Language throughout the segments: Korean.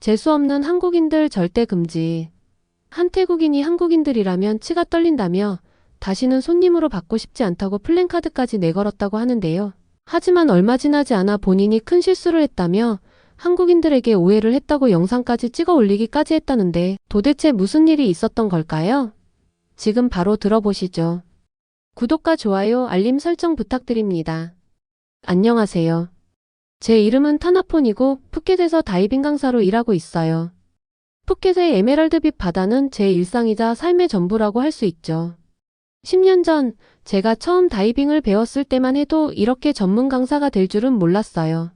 재수없는 한국인들 절대 금지. 한 태국인이 한국인들이라면 치가 떨린다며 다시는 손님으로 받고 싶지 않다고 플랜카드까지 내걸었다고 하는데요. 하지만 얼마 지나지 않아 본인이 큰 실수를 했다며 한국인들에게 오해를 했다고 영상까지 찍어 올리기까지 했다는데 도대체 무슨 일이 있었던 걸까요? 지금 바로 들어보시죠. 구독과 좋아요, 알림 설정 부탁드립니다. 안녕하세요. 제 이름은 타나폰이고 푸켓에서 다이빙 강사로 일하고 있어요. 푸켓의 에메랄드빛 바다는 제 일상이자 삶의 전부라고 할 수 있죠. 10년 전 제가 처음 다이빙을 배웠을 때만 해도 이렇게 전문 강사가 될 줄은 몰랐어요.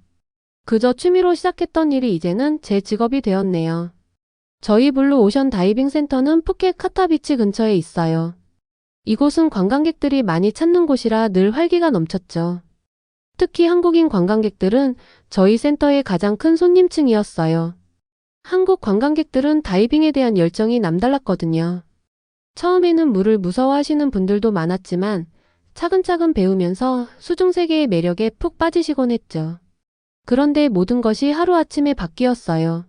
그저 취미로 시작했던 일이 이제는 제 직업이 되었네요. 저희 블루 오션 다이빙 센터는 푸켓 카타비치 근처에 있어요. 이곳은 관광객들이 많이 찾는 곳이라 늘 활기가 넘쳤죠. 특히 한국인 관광객들은 저희 센터의 가장 큰 손님층이었어요. 한국 관광객들은 다이빙에 대한 열정이 남달랐거든요. 처음에는 물을 무서워하시는 분들도 많았지만 차근차근 배우면서 수중세계의 매력에 푹 빠지시곤 했죠. 그런데 모든 것이 하루아침에 바뀌었어요.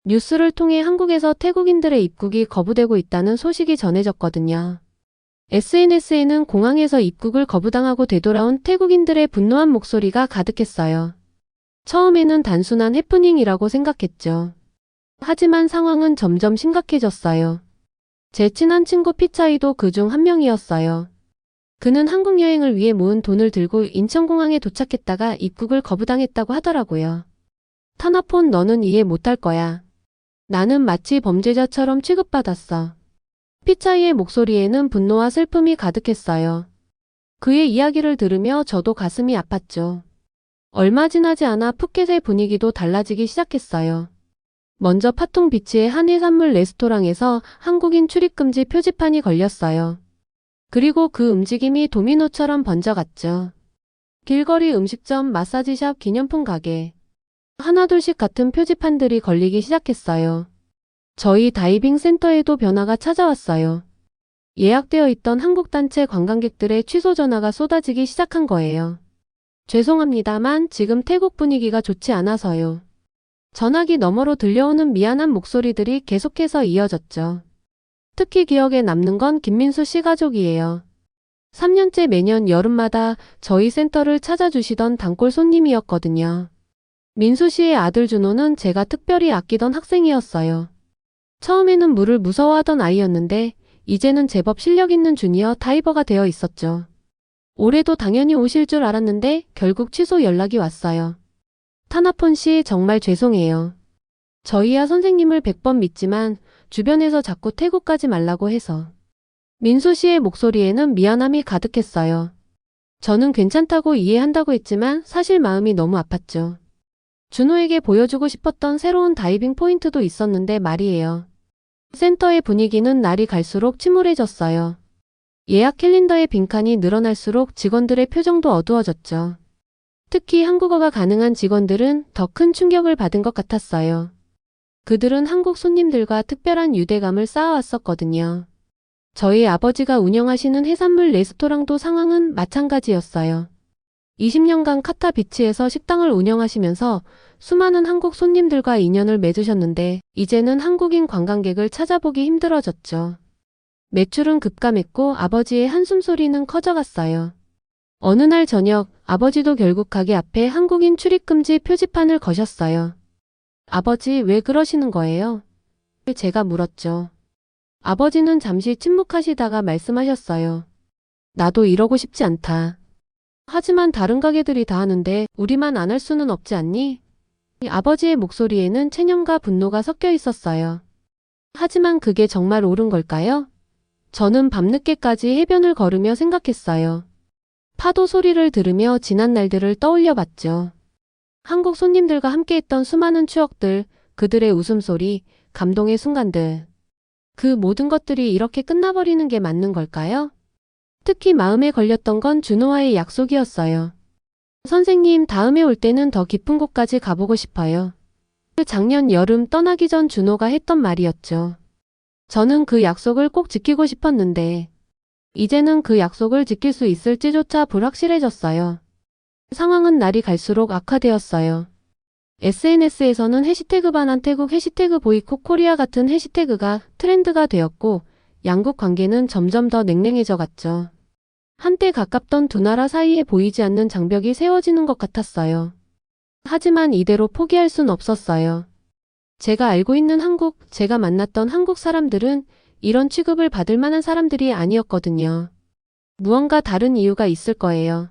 뉴스를 통해 한국에서 태국인들의 입국이 거부되고 있다는 소식이 전해졌거든요. SNS에는 공항에서 입국을 거부당하고 되돌아온 태국인들의 분노한 목소리가 가득했어요. 처음에는 단순한 해프닝이라고 생각했죠. 하지만 상황은 점점 심각해졌어요. 제 친한 친구 피차이도 그중 한 명이었어요. 그는 한국 여행을 위해 모은 돈을 들고 인천공항에 도착했다가 입국을 거부당했다고 하더라고요. 타나폰, 너는 이해 못할 거야. 나는 마치 범죄자처럼 취급받았어. 피차이의 목소리에는 분노와 슬픔이 가득했어요. 그의 이야기를 들으며 저도 가슴이 아팠죠. 얼마 지나지 않아 푸켓의 분위기도 달라지기 시작했어요. 먼저 파통 비치의 한 해산물 레스토랑에서 한국인 출입금지 표지판이 걸렸어요. 그리고 그 움직임이 도미노처럼 번져갔죠. 길거리 음식점, 마사지샵, 기념품 가게. 하나둘씩 같은 표지판들이 걸리기 시작했어요. 저희 다이빙 센터에도 변화가 찾아왔어요. 예약되어 있던 한국 단체 관광객들의 취소 전화가 쏟아지기 시작한 거예요. 죄송합니다만 지금 태국 분위기가 좋지 않아서요. 전화기 너머로 들려오는 미안한 목소리들이 계속해서 이어졌죠. 특히 기억에 남는 건 김민수 씨 가족이에요. 3년째 매년 여름마다 저희 센터를 찾아주시던 단골 손님이었거든요. 민수 씨의 아들 준호는 제가 특별히 아끼던 학생이었어요. 처음에는 물을 무서워하던 아이였는데 이제는 제법 실력 있는 주니어 다이버가 되어 있었죠. 올해도 당연히 오실 줄 알았는데 결국 취소 연락이 왔어요. 타나폰 씨, 정말 죄송해요. 저희야 선생님을 100번 믿지만 주변에서 자꾸 태국 가지 말라고 해서. 민수 씨의 목소리에는 미안함이 가득했어요. 저는 괜찮다고 이해한다고 했지만 사실 마음이 너무 아팠죠. 준호에게 보여주고 싶었던 새로운 다이빙 포인트도 있었는데 말이에요. 센터의 분위기는 날이 갈수록 침울해졌어요. 예약 캘린더의 빈칸이 늘어날수록 직원들의 표정도 어두워졌죠. 특히 한국어가 가능한 직원들은 더 큰 충격을 받은 것 같았어요. 그들은 한국 손님들과 특별한 유대감을 쌓아왔었거든요. 저희 아버지가 운영하시는 해산물 레스토랑도 상황은 마찬가지였어요. 20년간 카타 비치에서 식당을 운영하시면서 수많은 한국 손님들과 인연을 맺으셨는데 이제는 한국인 관광객을 찾아보기 힘들어졌죠. 매출은 급감했고 아버지의 한숨소리는 커져갔어요. 어느 날 저녁 아버지도 결국 가게 앞에 한국인 출입금지 표지판을 거셨어요. 아버지, 왜 그러시는 거예요? 제가 물었죠. 아버지는 잠시 침묵하시다가 말씀하셨어요. 나도 이러고 싶지 않다. 하지만 다른 가게들이 다 하는데 우리만 안 할 수는 없지 않니? 아버지의 목소리에는 체념과 분노가 섞여 있었어요. 하지만 그게 정말 옳은 걸까요? 저는 밤늦게까지 해변을 걸으며 생각했어요. 파도 소리를 들으며 지난 날들을 떠올려 봤죠. 한국 손님들과 함께했던 수많은 추억들, 그들의 웃음소리, 감동의 순간들. 그 모든 것들이 이렇게 끝나버리는 게 맞는 걸까요? 특히 마음에 걸렸던 건 준호와의 약속이었어요. 선생님, 다음에 올 때는 더 깊은 곳까지 가보고 싶어요. 작년 여름 떠나기 전 준호가 했던 말이었죠. 저는 그 약속을 꼭 지키고 싶었는데 이제는 그 약속을 지킬 수 있을지조차 불확실해졌어요. 상황은 날이 갈수록 악화되었어요. SNS에서는 해시태그 반환 태국, 해시태그 보이콧 코리아 같은 해시태그가 트렌드가 되었고 양국 관계는 점점 더 냉랭해져 갔죠. 한때 가깝던 두 나라 사이에 보이지 않는 장벽이 세워지는 것 같았어요. 하지만 이대로 포기할 순 없었어요. 제가 알고 있는 한국, 제가 만났던 한국 사람들은 이런 취급을 받을 만한 사람들이 아니었거든요. 무언가 다른 이유가 있을 거예요.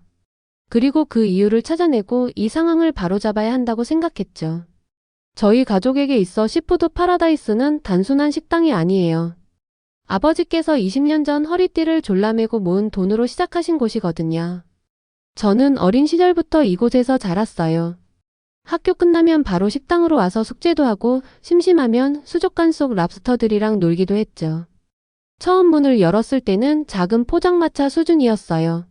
그리고 그 이유를 찾아내고 이 상황을 바로잡아야 한다고 생각했죠. 저희 가족에게 있어 시푸드 파라다이스는 단순한 식당이 아니에요. 아버지께서 20년 전 허리띠를 졸라매고 모은 돈으로 시작하신 곳이거든요. 저는 어린 시절부터 이곳에서 자랐어요. 학교 끝나면 바로 식당으로 와서 숙제도 하고 심심하면 수족관 속 랍스터들이랑 놀기도 했죠. 처음 문을 열었을 때는 작은 포장마차 수준이었어요.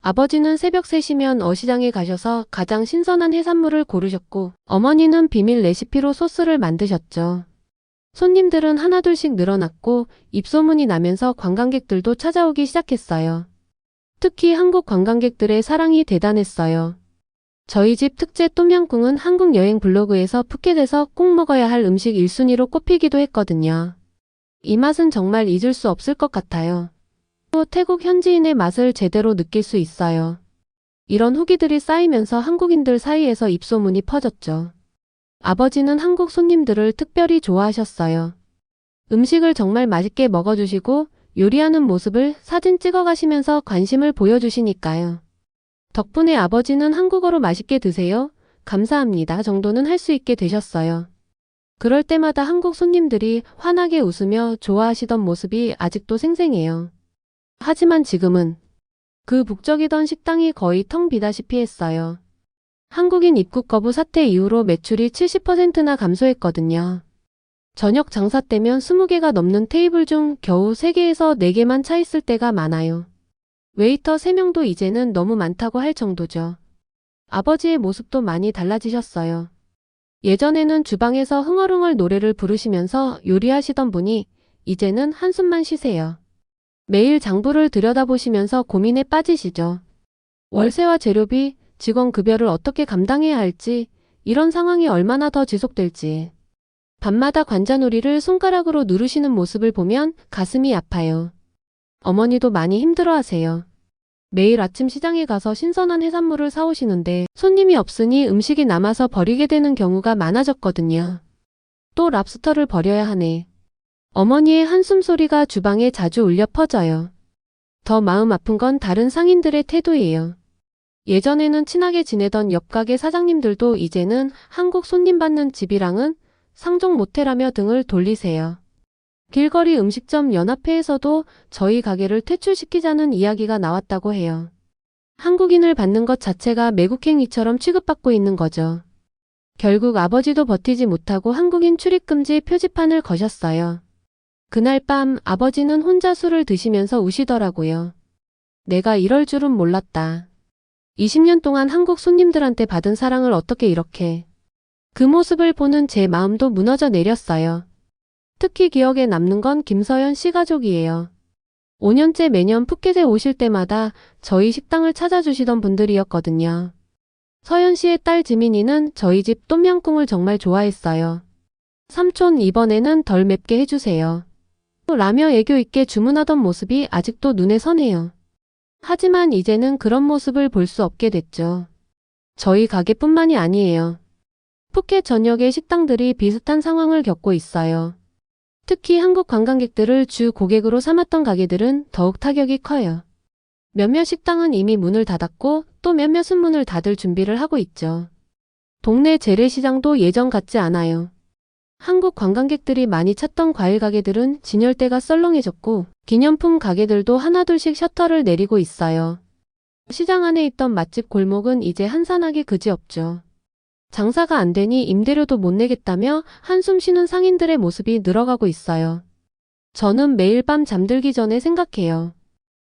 아버지는 새벽 3시면 어시장에 가셔서 가장 신선한 해산물을 고르셨고 어머니는 비밀 레시피로 소스를 만드셨죠. 손님들은 하나둘씩 늘어났고 입소문이 나면서 관광객들도 찾아오기 시작했어요. 특히 한국 관광객들의 사랑이 대단했어요. 저희 집 특제 똠양꿍은 한국 여행 블로그에서 푸켓에서 꼭 먹어야 할 음식 1순위로 꼽히기도 했거든요. 이 맛은 정말 잊을 수 없을 것 같아요. 또 태국 현지인의 맛을 제대로 느낄 수 있어요. 이런 후기들이 쌓이면서 한국인들 사이에서 입소문이 퍼졌죠. 아버지는 한국 손님들을 특별히 좋아하셨어요. 음식을 정말 맛있게 먹어주시고 요리하는 모습을 사진 찍어가시면서 관심을 보여주시니까요. 덕분에 아버지는 한국어로 맛있게 드세요, 감사합니다 정도는 할 수 있게 되셨어요. 그럴 때마다 한국 손님들이 환하게 웃으며 좋아하시던 모습이 아직도 생생해요. 하지만 지금은 그 북적이던 식당이 거의 텅 비다시피 했어요. 한국인 입국 거부 사태 이후로 매출이 70%나 감소했거든요. 저녁 장사 때면 20개가 넘는 테이블 중 겨우 3개에서 4개만 차 있을 때가 많아요. 웨이터 3명도 이제는 너무 많다고 할 정도죠. 아버지의 모습도 많이 달라지셨어요. 예전에는 주방에서 흥얼흥얼 노래를 부르시면서 요리하시던 분이 이제는 한숨만 쉬세요. 매일 장부를 들여다보시면서 고민에 빠지시죠. 월세와 재료비, 직원 급여를 어떻게 감당해야 할지, 이런 상황이 얼마나 더 지속될지. 밤마다 관자놀이를 손가락으로 누르시는 모습을 보면 가슴이 아파요. 어머니도 많이 힘들어하세요. 매일 아침 시장에 가서 신선한 해산물을 사오시는데 손님이 없으니 음식이 남아서 버리게 되는 경우가 많아졌거든요. 또 랍스터를 버려야 하네. 어머니의 한숨 소리가 주방에 자주 울려 퍼져요. 더 마음 아픈 건 다른 상인들의 태도예요. 예전에는 친하게 지내던 옆 가게 사장님들도 이제는 한국 손님 받는 집이랑은 상종 못해라며 등을 돌리세요. 길거리 음식점 연합회에서도 저희 가게를 퇴출시키자는 이야기가 나왔다고 해요. 한국인을 받는 것 자체가 매국행위처럼 취급받고 있는 거죠. 결국 아버지도 버티지 못하고 한국인 출입금지 표지판을 거셨어요. 그날 밤 아버지는 혼자 술을 드시면서 우시더라고요. 내가 이럴 줄은 몰랐다. 20년 동안 한국 손님들한테 받은 사랑을 어떻게 이렇게. 그 모습을 보는 제 마음도 무너져 내렸어요. 특히 기억에 남는 건 김서연 씨 가족이에요. 5년째 매년 푸켓에 오실 때마다 저희 식당을 찾아주시던 분들이었거든요. 서연 씨의 딸 지민이는 저희 집 똠양꿍을 정말 좋아했어요. 삼촌 이번에는 덜 맵게 해주세요. 라며 애교 있게 주문하던 모습이 아직도 눈에 선해요. 하지만 이제는 그런 모습을 볼 수 없게 됐죠. 저희 가게뿐만이 아니에요. 푸켓 전역의 식당들이 비슷한 상황을 겪고 있어요. 특히 한국 관광객들을 주 고객으로 삼았던 가게들은 더욱 타격이 커요. 몇몇 식당은 이미 문을 닫았고 또 몇몇은 문을 닫을 준비를 하고 있죠. 동네 재래시장도 예전 같지 않아요. 한국 관광객들이 많이 찾던 과일 가게들은 진열대가 썰렁해졌고 기념품 가게들도 하나둘씩 셔터를 내리고 있어요. 시장 안에 있던 맛집 골목은 이제 한산하기 그지없죠. 장사가 안 되니 임대료도 못 내겠다며 한숨 쉬는 상인들의 모습이 늘어가고 있어요. 저는 매일 밤 잠들기 전에 생각해요.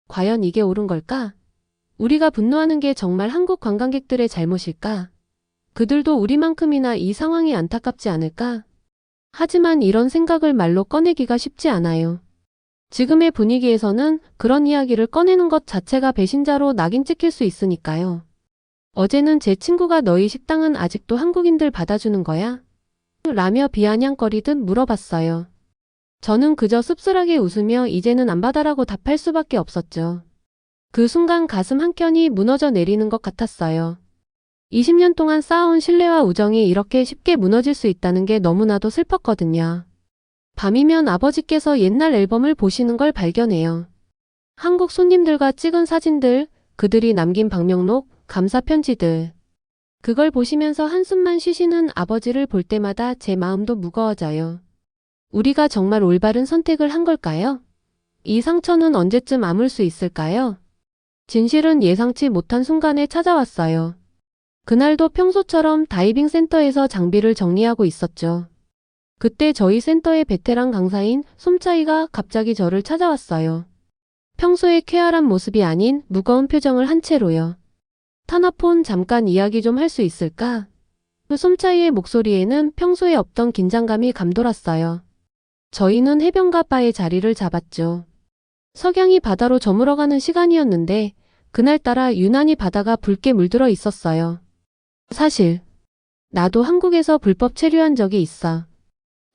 과연 이게 옳은 걸까? 우리가 분노하는 게 정말 한국 관광객들의 잘못일까? 그들도 우리만큼이나 이 상황이 안타깝지 않을까? 하지만 이런 생각을 말로 꺼내기가 쉽지 않아요. 지금의 분위기에서는 그런 이야기를 꺼내는 것 자체가 배신자로 낙인 찍힐 수 있으니까요. 어제는 제 친구가 너희 식당은 아직도 한국인들 받아주는 거야? 라며 비아냥거리듯 물어봤어요. 저는 그저 씁쓸하게 웃으며 이제는 안 받아라고 답할 수밖에 없었죠. 그 순간 가슴 한켠이 무너져 내리는 것 같았어요. 20년 동안 쌓아온 신뢰와 우정이 이렇게 쉽게 무너질 수 있다는 게 너무나도 슬펐거든요. 밤이면 아버지께서 옛날 앨범을 보시는 걸 발견해요. 한국 손님들과 찍은 사진들, 그들이 남긴 방명록, 감사 편지들. 그걸 보시면서 한숨만 쉬시는 아버지를 볼 때마다 제 마음도 무거워져요. 우리가 정말 올바른 선택을 한 걸까요? 이 상처는 언제쯤 아물 수 있을까요? 진실은 예상치 못한 순간에 찾아왔어요. 그날도 평소처럼 다이빙 센터에서 장비를 정리하고 있었죠. 그때 저희 센터의 베테랑 강사인 솜차이가 갑자기 저를 찾아왔어요. 평소의 쾌활한 모습이 아닌 무거운 표정을 한 채로요. 타나폰 잠깐 이야기 좀 할 수 있을까? 그 솜차이의 목소리에는 평소에 없던 긴장감이 감돌았어요. 저희는 해변가 바의 자리를 잡았죠. 석양이 바다로 저물어가는 시간이었는데 그날따라 유난히 바다가 붉게 물들어 있었어요. 사실 나도 한국에서 불법 체류한 적이 있어.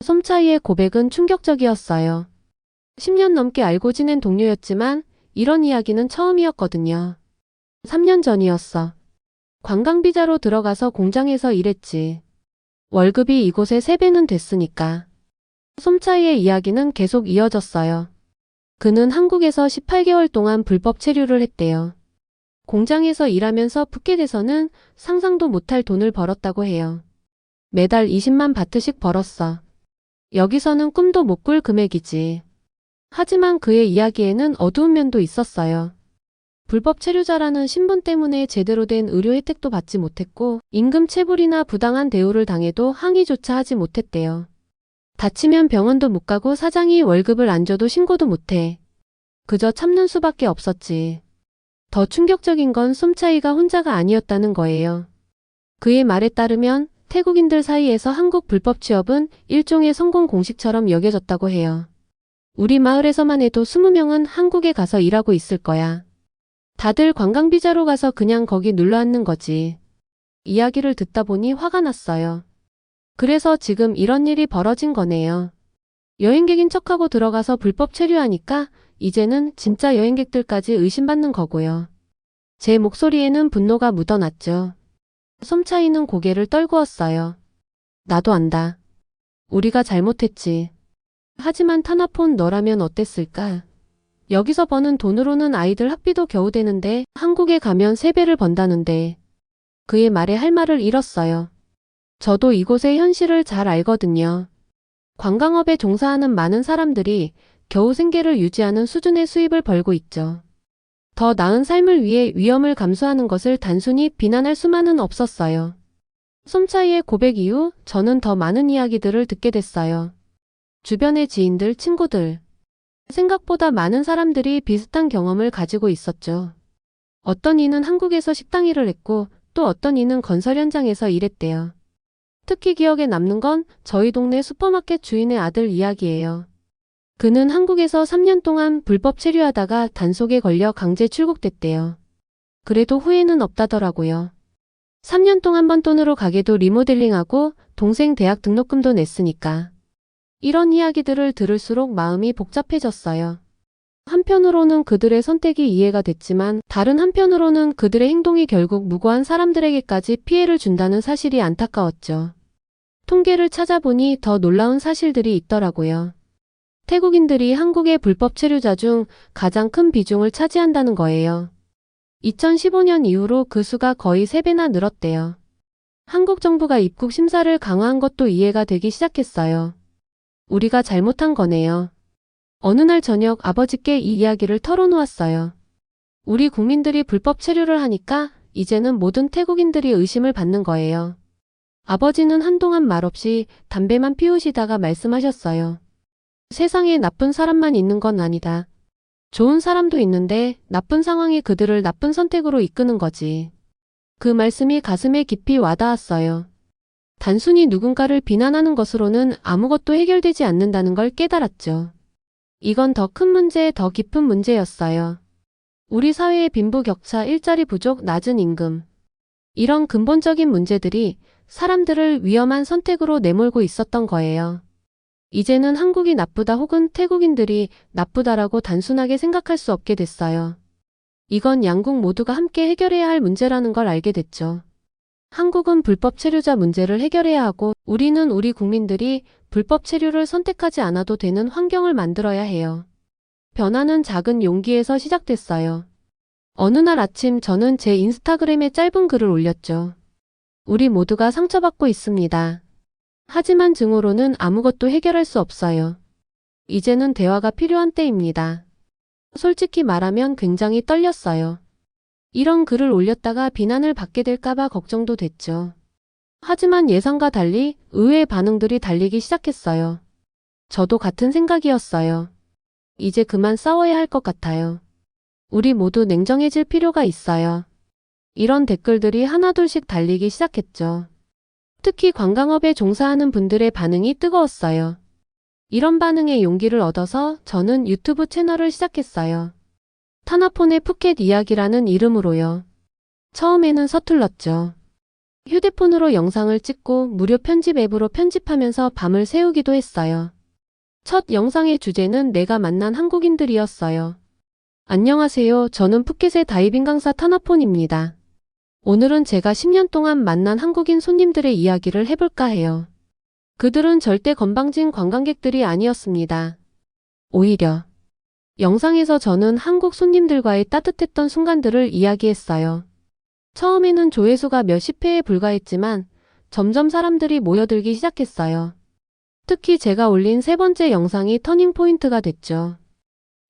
솜차이의 고백은 충격적이었어요. 10년 넘게 알고 지낸 동료였지만 이런 이야기는 처음이었거든요. 3년 전이었어. 관광비자로 들어가서 공장에서 일했지. 월급이 이곳에 3배는 됐으니까. 솜차이의 이야기는 계속 이어졌어요. 그는 한국에서 18개월 동안 불법 체류를 했대요. 공장에서 일하면서 푸켓에서는 상상도 못할 돈을 벌었다고 해요. 매달 20만 바트씩 벌었어. 여기서는 꿈도 못 꿀 금액이지. 하지만 그의 이야기에는 어두운 면도 있었어요. 불법 체류자라는 신분 때문에 제대로 된 의료 혜택도 받지 못했고 임금 체불이나 부당한 대우를 당해도 항의조차 하지 못했대요. 다치면 병원도 못 가고 사장이 월급을 안 줘도 신고도 못해. 그저 참는 수밖에 없었지. 더 충격적인 건 솜차이가 혼자가 아니었다는 거예요. 그의 말에 따르면 태국인들 사이에서 한국 불법 취업은 일종의 성공 공식처럼 여겨졌다고 해요. 우리 마을에서만 해도 20명은 한국에 가서 일하고 있을 거야. 다들 관광비자로 가서 그냥 거기 눌러앉는 거지. 이야기를 듣다 보니 화가 났어요. 그래서 지금 이런 일이 벌어진 거네요. 여행객인 척하고 들어가서 불법 체류하니까 이제는 진짜 여행객들까지 의심받는 거고요. 제 목소리에는 분노가 묻어났죠. 솜차이는 고개를 떨구었어요. 나도 안다. 우리가 잘못했지. 하지만 타나폰 너라면 어땠을까? 여기서 버는 돈으로는 아이들 학비도 겨우 되는데 한국에 가면 3배를 번다는데. 그의 말에 할 말을 잃었어요. 저도 이곳의 현실을 잘 알거든요. 관광업에 종사하는 많은 사람들이 겨우 생계를 유지하는 수준의 수입을 벌고 있죠. 더 나은 삶을 위해 위험을 감수하는 것을 단순히 비난할 수만은 없었어요. 솜차이의 고백 이후 저는 더 많은 이야기들을 듣게 됐어요. 주변의 지인들, 친구들. 생각보다 많은 사람들이 비슷한 경험을 가지고 있었죠. 어떤 이는 한국에서 식당 일을 했고 또 어떤 이는 건설 현장에서 일했대요. 특히 기억에 남는 건 저희 동네 슈퍼마켓 주인의 아들 이야기예요. 그는 한국에서 3년 동안 불법 체류하다가 단속에 걸려 강제 출국됐대요. 그래도 후회는 없다더라고요. 3년 동안 번 돈으로 가게도 리모델링하고 동생 대학 등록금도 냈으니까. 이런 이야기들을 들을수록 마음이 복잡해졌어요. 한편으로는 그들의 선택이 이해가 됐지만 다른 한편으로는 그들의 행동이 결국 무고한 사람들에게까지 피해를 준다는 사실이 안타까웠죠. 통계를 찾아보니 더 놀라운 사실들이 있더라고요. 태국인들이 한국의 불법 체류자 중 가장 큰 비중을 차지한다는 거예요. 2015년 이후로 그 수가 거의 3배나 늘었대요. 한국 정부가 입국 심사를 강화한 것도 이해가 되기 시작했어요. 우리가 잘못한 거네요. 어느 날 저녁 아버지께 이 이야기를 털어놓았어요. 우리 국민들이 불법 체류를 하니까 이제는 모든 태국인들이 의심을 받는 거예요. 아버지는 한동안 말없이 담배만 피우시다가 말씀하셨어요. 세상에 나쁜 사람만 있는 건 아니다. 좋은 사람도 있는데 나쁜 상황이 그들을 나쁜 선택으로 이끄는 거지. 그 말씀이 가슴에 깊이 와닿았어요. 단순히 누군가를 비난하는 것으로는 아무것도 해결되지 않는다는 걸 깨달았죠. 이건 더 큰 문제, 더 깊은 문제였어요. 우리 사회의 빈부격차, 일자리 부족, 낮은 임금. 이런 근본적인 문제들이 사람들을 위험한 선택으로 내몰고 있었던 거예요. 이제는 한국이 나쁘다 혹은 태국인들이 나쁘다라고 단순하게 생각할 수 없게 됐어요. 이건 양국 모두가 함께 해결해야 할 문제라는 걸 알게 됐죠. 한국은 불법 체류자 문제를 해결해야 하고 우리는 우리 국민들이 불법 체류를 선택하지 않아도 되는 환경을 만들어야 해요. 변화는 작은 용기에서 시작됐어요. 어느 날 아침 저는 제 인스타그램에 짧은 글을 올렸죠. 우리 모두가 상처받고 있습니다. 하지만 증오로는 아무것도 해결할 수 없어요. 이제는 대화가 필요한 때입니다. 솔직히 말하면 굉장히 떨렸어요. 이런 글을 올렸다가 비난을 받게 될까봐 걱정도 됐죠. 하지만 예상과 달리 의외의 반응들이 달리기 시작했어요. 저도 같은 생각이었어요. 이제 그만 싸워야 할 것 같아요. 우리 모두 냉정해질 필요가 있어요. 이런 댓글들이 하나둘씩 달리기 시작했죠. 특히 관광업에 종사하는 분들의 반응이 뜨거웠어요. 이런 반응에 용기를 얻어서 저는 유튜브 채널을 시작했어요. 타나폰의 푸켓 이야기라는 이름으로요. 처음에는 서툴렀죠. 휴대폰으로 영상을 찍고 무료 편집 앱으로 편집하면서 밤을 새우기도 했어요. 첫 영상의 주제는 내가 만난 한국인들이었어요. 안녕하세요. 저는 푸켓의 다이빙 강사 타나폰입니다. 오늘은 제가 10년 동안 만난 한국인 손님들의 이야기를 해볼까 해요. 그들은 절대 건방진 관광객들이 아니었습니다. 오히려 영상에서 저는 한국 손님들과의 따뜻했던 순간들을 이야기했어요. 처음에는 조회수가 몇십 회에 불과했지만 점점 사람들이 모여들기 시작했어요. 특히 제가 올린 세 번째 영상이 터닝 포인트가 됐죠.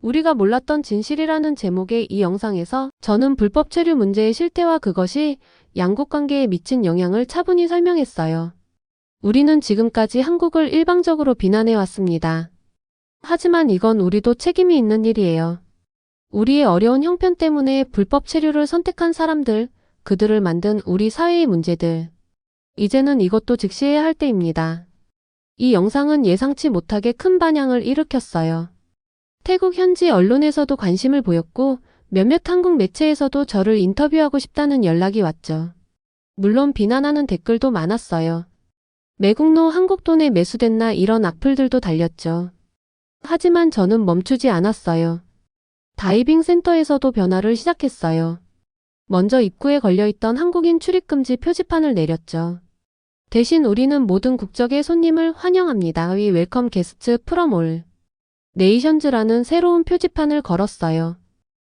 우리가 몰랐던 진실이라는 제목의 이 영상에서 저는 불법 체류 문제의 실태와 그것이 양국 관계에 미친 영향을 차분히 설명했어요. 우리는 지금까지 한국을 일방적으로 비난해왔습니다. 하지만 이건 우리도 책임이 있는 일이에요. 우리의 어려운 형편 때문에 불법 체류를 선택한 사람들, 그들을 만든 우리 사회의 문제들. 이제는 이것도 직시해야 할 때입니다. 이 영상은 예상치 못하게 큰 반향을 일으켰어요. 태국 현지 언론에서도 관심을 보였고 몇몇 한국 매체에서도 저를 인터뷰하고 싶다는 연락이 왔죠. 물론 비난하는 댓글도 많았어요. 매국노 한국 돈에 매수됐나 이런 악플들도 달렸죠. 하지만 저는 멈추지 않았어요. 다이빙 센터에서도 변화를 시작했어요. 먼저 입구에 걸려있던 한국인 출입금지 표지판을 내렸죠. 대신 우리는 모든 국적의 손님을 환영합니다. 위 웰컴 게스트 프롬 올 네이션즈라는 새로운 표지판을 걸었어요.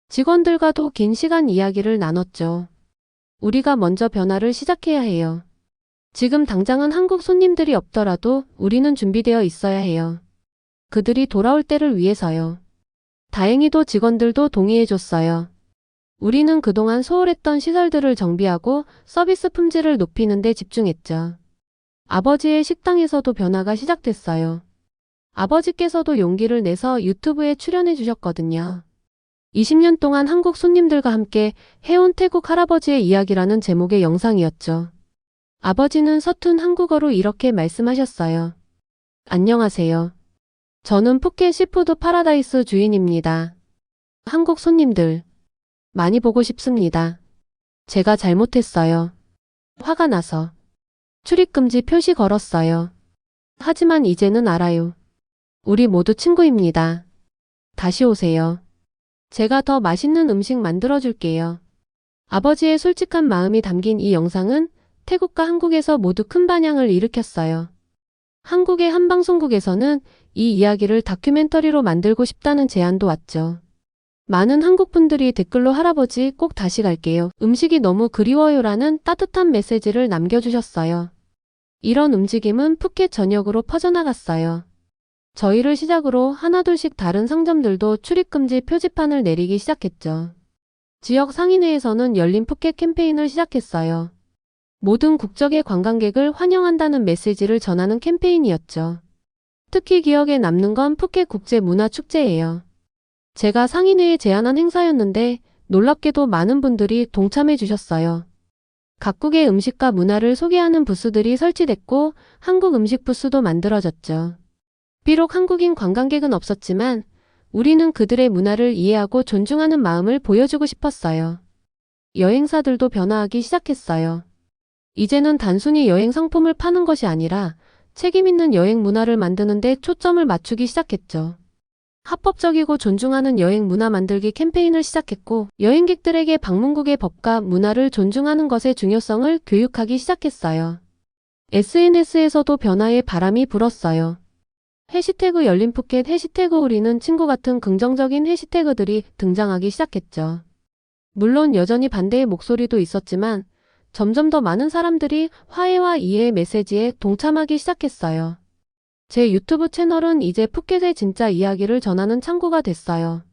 직원들과도 긴 시간 이야기를 나눴죠. 우리가 먼저 변화를 시작해야 해요. 지금 당장은 한국 손님들이 없더라도 우리는 준비되어 있어야 해요. 그들이 돌아올 때를 위해서요. 다행히도 직원들도 동의해줬어요. 우리는 그동안 소홀했던 시설들을 정비하고 서비스 품질을 높이는 데 집중했죠. 아버지의 식당에서도 변화가 시작됐어요. 아버지께서도 용기를 내서 유튜브에 출연해 주셨거든요. 20년 동안 한국 손님들과 함께 해온 태국 할아버지의 이야기라는 제목의 영상이었죠. 아버지는 서툰 한국어로 이렇게 말씀하셨어요. 안녕하세요. 저는 푸켓 시푸드 파라다이스 주인입니다. 한국 손님들, 많이 보고 싶습니다. 제가 잘못했어요. 화가 나서 출입금지 표시 걸었어요. 하지만 이제는 알아요. 우리 모두 친구입니다. 다시 오세요. 제가 더 맛있는 음식 만들어줄게요. 아버지의 솔직한 마음이 담긴 이 영상은 태국과 한국에서 모두 큰 반향을 일으켰어요. 한국의 한 방송국에서는 이 이야기를 다큐멘터리로 만들고 싶다는 제안도 왔죠. 많은 한국분들이 댓글로 할아버지 꼭 다시 갈게요. 음식이 너무 그리워요라는 따뜻한 메시지를 남겨주셨어요. 이런 움직임은 푸켓 전역으로 퍼져나갔어요. 저희를 시작으로 하나둘씩 다른 상점들도 출입금지 표지판을 내리기 시작했죠. 지역 상인회에서는 열린 푸켓 캠페인을 시작했어요. 모든 국적의 관광객을 환영한다는 메시지를 전하는 캠페인이었죠. 특히 기억에 남는 건 푸켓 국제문화축제예요. 제가 상인회에 제안한 행사였는데 놀랍게도 많은 분들이 동참해 주셨어요. 각국의 음식과 문화를 소개하는 부스들이 설치됐고 한국 음식 부스도 만들어졌죠. 비록 한국인 관광객은 없었지만 우리는 그들의 문화를 이해하고 존중하는 마음을 보여주고 싶었어요. 여행사들도 변화하기 시작했어요. 이제는 단순히 여행 상품을 파는 것이 아니라 책임 있는 여행 문화를 만드는 데 초점을 맞추기 시작했죠. 합법적이고 존중하는 여행 문화 만들기 캠페인을 시작했고, 여행객들에게 방문국의 법과 문화를 존중하는 것의 중요성을 교육하기 시작했어요. SNS에서도 변화의 바람이 불었어요. 해시태그 열린푸켓, 해시태그 우리는 친구 같은 긍정적인 해시태그들이 등장하기 시작했죠. 물론 여전히 반대의 목소리도 있었지만 점점 더 많은 사람들이 화해와 이해의 메시지에 동참하기 시작했어요. 제 유튜브 채널은 이제 푸켓의 진짜 이야기를 전하는 창구가 됐어요.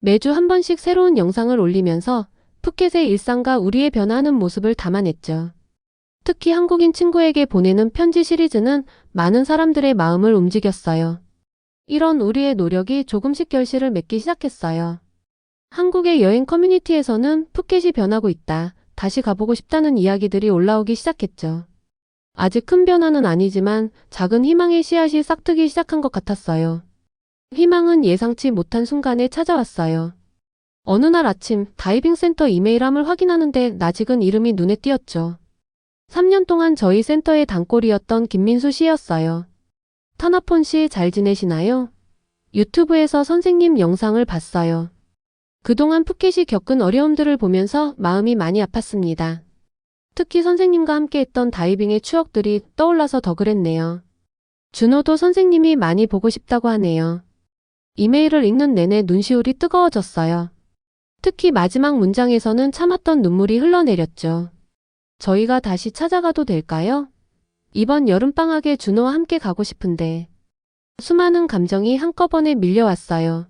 매주 한 번씩 새로운 영상을 올리면서 푸켓의 일상과 우리의 변화하는 모습을 담아냈죠. 특히 한국인 친구에게 보내는 편지 시리즈는 많은 사람들의 마음을 움직였어요. 이런 우리의 노력이 조금씩 결실을 맺기 시작했어요. 한국의 여행 커뮤니티에서는 푸켓이 변하고 있다, 다시 가보고 싶다는 이야기들이 올라오기 시작했죠. 아직 큰 변화는 아니지만 작은 희망의 씨앗이 싹트기 시작한 것 같았어요. 희망은 예상치 못한 순간에 찾아왔어요. 어느 날 아침 다이빙 센터 이메일함을 확인하는데 나직은 이름이 눈에 띄었죠. 3년 동안 저희 센터의 단골이었던 김민수 씨였어요. 타나폰 씨 잘 지내시나요? 유튜브에서 선생님 영상을 봤어요. 그동안 푸켓이 겪은 어려움들을 보면서 마음이 많이 아팠습니다. 특히 선생님과 함께 했던 다이빙의 추억들이 떠올라서 더 그랬네요. 준호도 선생님이 많이 보고 싶다고 하네요. 이메일을 읽는 내내 눈시울이 뜨거워졌어요. 특히 마지막 문장에서는 참았던 눈물이 흘러내렸죠. 저희가 다시 찾아가도 될까요? 이번 여름방학에 준호와 함께 가고 싶은데. 수많은 감정이 한꺼번에 밀려왔어요.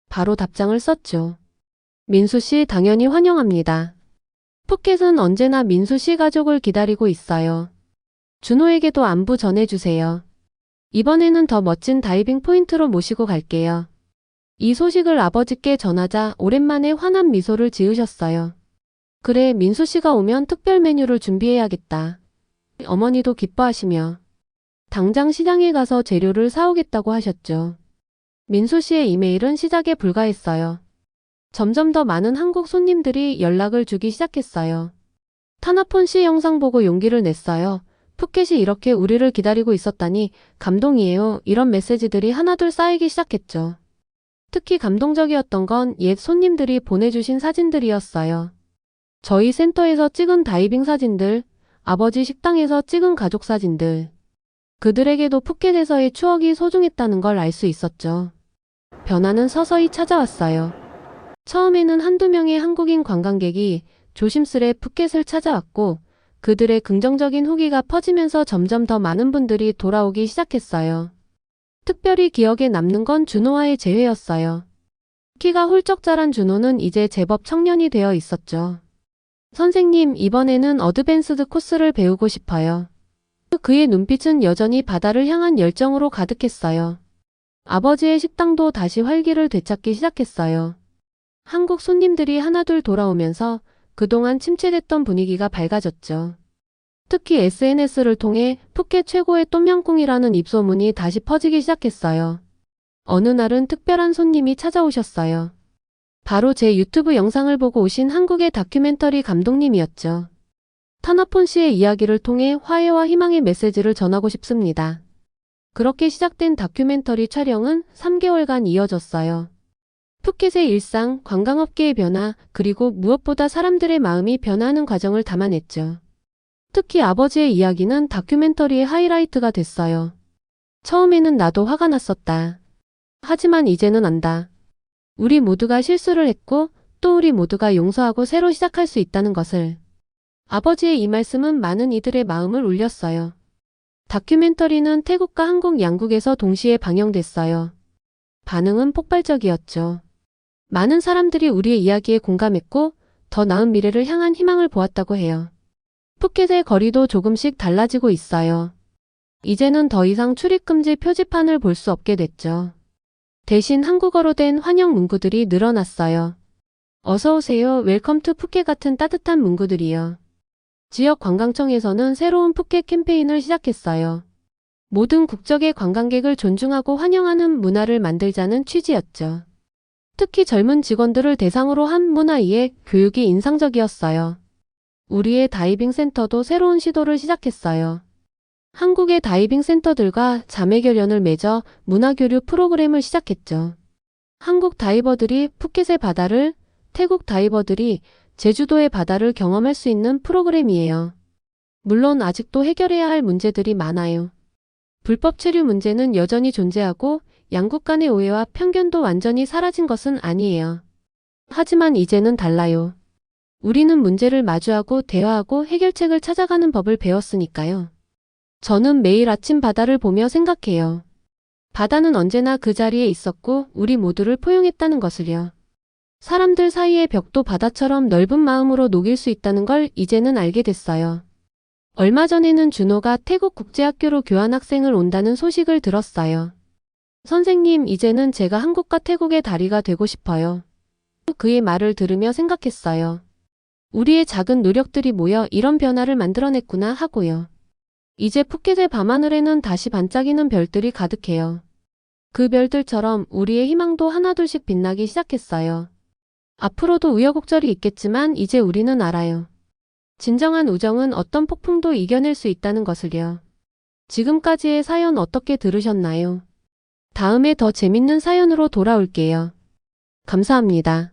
바로 답장을 썼죠. 민수 씨 당연히 환영합니다. 푸켓은 언제나 민수 씨 가족을 기다리고 있어요. 준호에게도 안부 전해주세요. 이번에는 더 멋진 다이빙 포인트로 모시고 갈게요. 이 소식을 아버지께 전하자 오랜만에 환한 미소를 지으셨어요. 그래, 민수 씨가 오면 특별 메뉴를 준비해야겠다. 어머니도 기뻐하시며 당장 시장에 가서 재료를 사오겠다고 하셨죠. 민수 씨의 이메일은 시작에 불과했어요. 점점 더 많은 한국 손님들이 연락을 주기 시작했어요. 타나폰 씨 영상 보고 용기를 냈어요. 푸켓이 이렇게 우리를 기다리고 있었다니 감동이에요. 이런 메시지들이 하나둘 쌓이기 시작했죠. 특히 감동적이었던 건 옛 손님들이 보내주신 사진들이었어요. 저희 센터에서 찍은 다이빙 사진들, 아버지 식당에서 찍은 가족 사진들. 그들에게도 푸켓에서의 추억이 소중했다는 걸 알 수 있었죠. 변화는 서서히 찾아왔어요. 처음에는 한두 명의 한국인 관광객이 조심스레 푸켓을 찾아왔고 그들의 긍정적인 후기가 퍼지면서 점점 더 많은 분들이 돌아오기 시작했어요. 특별히 기억에 남는 건 준호와의 재회였어요. 키가 훌쩍 자란 준호는 이제 제법 청년이 되어 있었죠. 선생님, 이번에는 어드밴스드 코스를 배우고 싶어요. 그의 눈빛은 여전히 바다를 향한 열정으로 가득했어요. 아버지의 식당도 다시 활기를 되찾기 시작했어요. 한국 손님들이 하나둘 돌아오면서 그동안 침체됐던 분위기가 밝아졌죠. 특히 SNS를 통해 푸켓 최고의 똠양꿍이라는 입소문이 다시 퍼지기 시작했어요. 어느 날은 특별한 손님이 찾아오셨어요. 바로 제 유튜브 영상을 보고 오신 한국의 다큐멘터리 감독님이었죠. 타나폰 씨의 이야기를 통해 화해와 희망의 메시지를 전하고 싶습니다. 그렇게 시작된 다큐멘터리 촬영은 3개월간 이어졌어요. 푸켓의 일상, 관광업계의 변화, 그리고 무엇보다 사람들의 마음이 변화하는 과정을 담아냈죠. 특히 아버지의 이야기는 다큐멘터리의 하이라이트가 됐어요. 처음에는 나도 화가 났었다. 하지만 이제는 안다. 우리 모두가 실수를 했고 또 우리 모두가 용서하고 새로 시작할 수 있다는 것을. 아버지의 이 말씀은 많은 이들의 마음을 울렸어요. 다큐멘터리는 태국과 한국 양국에서 동시에 방영됐어요. 반응은 폭발적이었죠. 많은 사람들이 우리의 이야기에 공감했고 더 나은 미래를 향한 희망을 보았다고 해요. 푸켓의 거리도 조금씩 달라지고 있어요. 이제는 더 이상 출입금지 표지판을 볼 수 없게 됐죠. 대신 한국어로 된 환영 문구들이 늘어났어요. 어서오세요, 웰컴 투 푸켓 같은 따뜻한 문구들이요. 지역 관광청에서는 새로운 푸켓 캠페인을 시작했어요. 모든 국적의 관광객을 존중하고 환영하는 문화를 만들자는 취지였죠. 특히 젊은 직원들을 대상으로 한 문화이의 교육이 인상적이었어요. 우리의 다이빙 센터도 새로운 시도를 시작했어요. 한국의 다이빙 센터들과 자매결연을 맺어 문화교류 프로그램을 시작했죠. 한국 다이버들이 푸켓의 바다를, 태국 다이버들이 제주도의 바다를 경험할 수 있는 프로그램이에요. 물론 아직도 해결해야 할 문제들이 많아요. 불법 체류 문제는 여전히 존재하고 양국 간의 오해와 편견도 완전히 사라진 것은 아니에요. 하지만 이제는 달라요. 우리는 문제를 마주하고 대화하고 해결책을 찾아가는 법을 배웠으니까요. 저는 매일 아침 바다를 보며 생각해요. 바다는 언제나 그 자리에 있었고 우리 모두를 포용했다는 것을요. 사람들 사이의 벽도 바다처럼 넓은 마음으로 녹일 수 있다는 걸 이제는 알게 됐어요. 얼마 전에는 준호가 태국 국제학교로 교환학생을 온다는 소식을 들었어요. 선생님, 이제는 제가 한국과 태국의 다리가 되고 싶어요. 그의 말을 들으며 생각했어요. 우리의 작은 노력들이 모여 이런 변화를 만들어냈구나 하고요. 이제 푸켓의 밤하늘에는 다시 반짝이는 별들이 가득해요. 그 별들처럼 우리의 희망도 하나둘씩 빛나기 시작했어요. 앞으로도 우여곡절이 있겠지만 이제 우리는 알아요. 진정한 우정은 어떤 폭풍도 이겨낼 수 있다는 것을요. 지금까지의 사연 어떻게 들으셨나요? 다음에 더 재밌는 사연으로 돌아올게요. 감사합니다.